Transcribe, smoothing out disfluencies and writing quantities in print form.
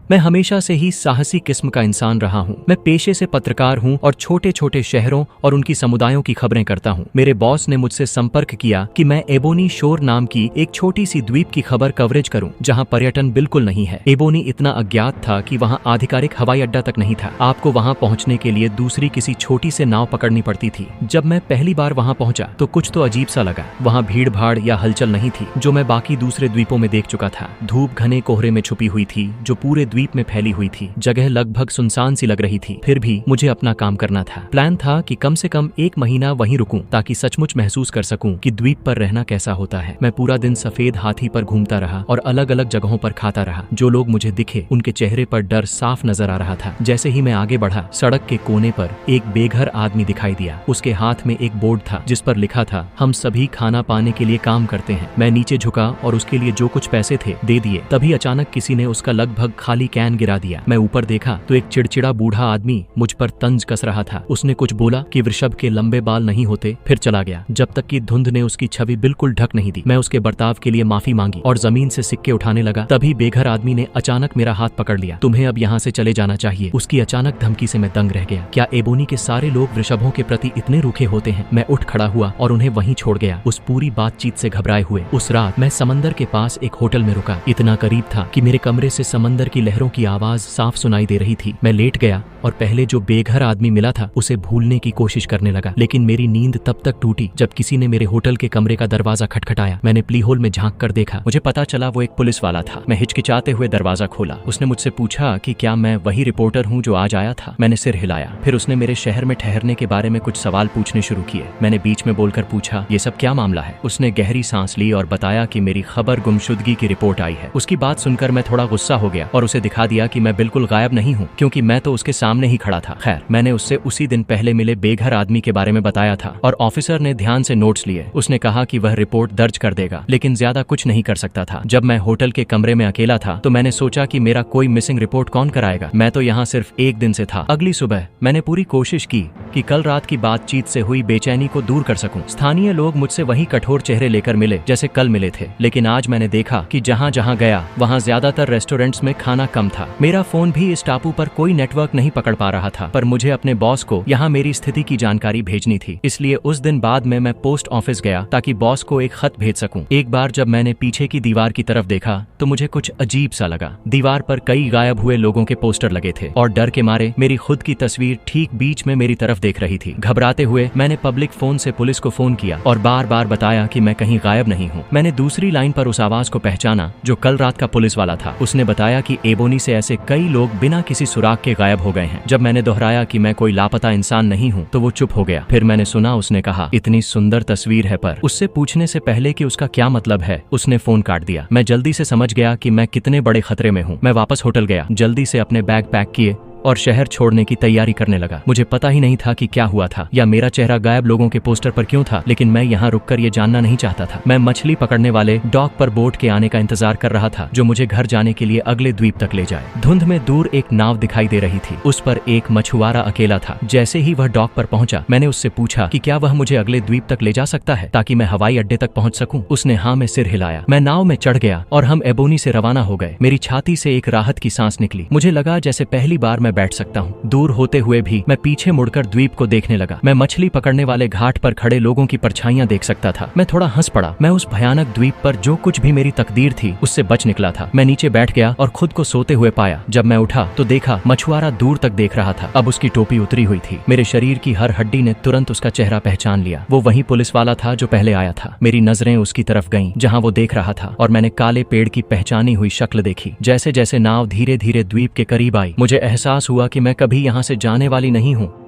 मैं हमेशा से ही साहसी किस्म का इंसान रहा हूँ। मैं पेशे से पत्रकार हूँ और छोटे छोटे शहरों और उनकी समुदायों की खबरें करता हूँ। मेरे बॉस ने मुझसे संपर्क किया कि मैं एबोनी शोर नाम की एक छोटी सी द्वीप की खबर कवरेज करूँ जहाँ पर्यटन बिल्कुल नहीं है। एबोनी इतना अज्ञात था कि वहाँ आधिकारिक हवाई अड्डा तक नहीं था। आपको वहाँ पहुँचने के लिए दूसरी किसी छोटी से नाव पकड़नी पड़ती थी। जब मैं पहली बार वहाँ पहुँचा तो कुछ तो अजीब सा लगा। वहाँ भीड़ भाड़ या हलचल नहीं थी जो मैं बाकी दूसरे द्वीपों में देख चुका था। धूप घने कोहरे में छुपी हुई थी जो पूरे द्वीप में फैली हुई थी। जगह लगभग सुनसान सी लग रही थी। फिर भी मुझे अपना काम करना था। प्लान था कि कम से कम 1 महीना वहीं रुकूं ताकि सचमुच महसूस कर सकूं कि द्वीप पर रहना कैसा होता है। मैं पूरा दिन सफेद हाथी पर घूमता रहा और अलग अलग जगहों पर खाता रहा। जो लोग मुझे दिखे उनके चेहरे पर डर साफ नजर आ रहा था। जैसे ही मैं आगे बढ़ा सड़क के कोने पर एक बेघर आदमी दिखाई दिया। उसके हाथ में एक बोर्ड था जिस पर लिखा था, हम सभी खाना पाने के लिए काम करते हैं। मैं नीचे झुका और उसके लिए जो कुछ पैसे थे दे दिए। तभी अचानक किसी ने उसका लगभग खाली कैन गिरा दिया। मैं ऊपर देखा तो एक चिड़चिड़ा बूढ़ा आदमी मुझ पर तंज कस रहा था। उसने कुछ बोला कि वृषभ के लंबे बाल नहीं होते, फिर चला गया जब तक कि धुंध ने उसकी छवि बिल्कुल ढक नहीं दी। मैं उसके बर्ताव के लिए माफी मांगी और जमीन से सिक्के उठाने लगा। तभी बेघर आदमी ने अचानक मेरा हाथ पकड़ लिया। तुम्हें अब यहाँ से चले जाना चाहिए। उसकी अचानक धमकी से मैं दंग रह गया। क्या एबोनी के सारे लोग वृषभों के प्रति इतने रूखे होते हैं? मैं उठ खड़ा हुआ और उन्हें वहीं छोड़ गया, उस पूरी बातचीत से घबराए हुए। उस रात मैं समंदर के पास एक होटल में रुका। इतना करीब था कि मेरे कमरे से समंदर की लहरों की आवाज साफ सुनाई दे रही थी। मैं लेट गया और पहले जो बेघर आदमी मिला था उसे भूलने की कोशिश करने लगा। लेकिन मेरी नींद तब तक टूटी जब किसी ने मेरे होटल के कमरे का दरवाजा खटखटाया। मैंने प्ली होल में झांक कर देखा। मुझे पता चला वो एक पुलिस वाला था। मैं हिचकिचाते हुए दरवाजा खोला। उसने मुझसे पूछा कि क्या मैं वही रिपोर्टर हूँ जो आज आया था। मैंने सिर हिलाया। फिर उसने मेरे शहर में ठहरने के बारे में कुछ सवाल पूछने शुरू किए। मैंने बीच में बोलकर पूछा, ये सब क्या मामला है? उसने गहरी सांस ली और बताया कि मेरी खबर गुमशुदगी की रिपोर्ट आई है। उसकी बात सुनकर मैं थोड़ा गुस्सा हो गया और उसे दिखा दिया कि मैं बिल्कुल गायब नहीं हूँ, क्योंकि मैं तो उसके सामने ही खड़ा था। खैर, मैंने उससे उसी दिन पहले मिले बेघर आदमी के बारे में बताया था और ऑफिसर ने ध्यान से नोट्स लिए। उसने कहा कि वह रिपोर्ट दर्ज कर देगा, लेकिन ज्यादा कुछ नहीं कर सकता था। जब मैं होटल के कमरे में अकेला था तो मैंने सोचा कि मेरा कोई मिसिंग रिपोर्ट कौन कराएगा। मैं तो यहाँ सिर्फ 1 दिन से था। अगली सुबह मैंने पूरी कोशिश की कि कल रात की बातचीत से हुई बेचैनी को दूर कर सकूं। स्थानीय लोग मुझसे वही कठोर चेहरे लेकर मिले जैसे कल मिले थे। लेकिन आज मैंने देखा कि जहाँ जहाँ गया वहाँ ज्यादातर रेस्टोरेंट्स में खाना कम था। मेरा फोन भी इस टापू पर कोई नेटवर्क नहीं पकड़ पा रहा था। पर मुझे अपने बॉस को यहाँ मेरी स्थिति की जानकारी भेजनी थी। इसलिए उस दिन बाद में मैं पोस्ट ऑफिस गया ताकि बॉस को एक खत भेज सकूं। एक बार जब मैंने पीछे की दीवार की तरफ देखा तो मुझे कुछ अजीब सा लगा। दीवार पर कई गायब हुए लोगों के पोस्टर लगे थे और डर के मारे मेरी खुद की तस्वीर ठीक बीच में मेरी तरफ देख रही थी। घबराते हुए मैंने पब्लिक फोन से पुलिस को फोन किया और बार बार बताया कि मैं कहीं गायब नहीं हूँ। मैंने दूसरी लाइन पर उस आवाज को पहचाना जो कल रात का पुलिस वाला था। उसने बताया कि एबोनी से ऐसे कई लोग बिना किसी सुराग के गायब हो गए हैं। जब मैंने दोहराया कि मैं कोई लापता इंसान नहीं हूँ तो वो चुप हो गया। फिर मैंने सुना उसने कहा, इतनी सुंदर तस्वीर है, पर उससे पूछने से पहले कि उसका क्या मतलब है उसने फोन काट दिया। मैं जल्दी से समझ गया कि मैं कितने बड़े खतरे में हूँ। मैं वापस होटल गया, जल्दी से अपने बैग पैक किए और शहर छोड़ने की तैयारी करने लगा। मुझे पता ही नहीं था कि क्या हुआ था या मेरा चेहरा गायब लोगों के पोस्टर पर क्यों था, लेकिन मैं यहाँ रुककर ये जानना नहीं चाहता था। मैं मछली पकड़ने वाले डॉक पर बोट के आने का इंतजार कर रहा था जो मुझे घर जाने के लिए अगले द्वीप तक ले जाए। धुंध में दूर एक नाव दिखाई दे रही थी। उस पर एक मछुआरा अकेला था। जैसे ही वह डॉक पर पहुंचा मैंने उससे पूछा कि क्या वह मुझे अगले द्वीप तक ले जा सकता है ताकि मैं हवाई अड्डे तक पहुंच सकूं। उसने हाँ में सिर हिलाया। मैं नाव में चढ़ गया और हम एबोनी से रवाना हो गए। मेरी छाती से एक राहत की सांस निकली। मुझे लगा जैसे पहली बार मैं बैठ सकता हूँ। दूर होते हुए भी मैं पीछे मुड़कर द्वीप को देखने लगा। मैं मछली पकड़ने वाले घाट पर खड़े लोगों की परछाइयां देख सकता था। मैं थोड़ा हंस पड़ा। मैं उस भयानक द्वीप पर जो कुछ भी मेरी तकदीर थी उससे बच निकला था। मैं नीचे बैठ गया और खुद को सोते हुए पाया। जब मैं उठा तो देखा मछुआरा दूर तक देख रहा था। अब उसकी टोपी उतरी हुई थी। मेरे शरीर की हर हड्डी ने तुरंत उसका चेहरा पहचान लिया। वो वही पुलिस वाला था जो पहले आया था। मेरी नजरें उसकी तरफ गईं जहां वो देख रहा था और मैंने काले पेड़ की पहचानी हुई शक्ल देखी। जैसे जैसे नाव धीरे धीरे द्वीप के करीब आई मुझे एहसास हुआ कि मैं कभी यहाँ से जाने वाली नहीं हूँ।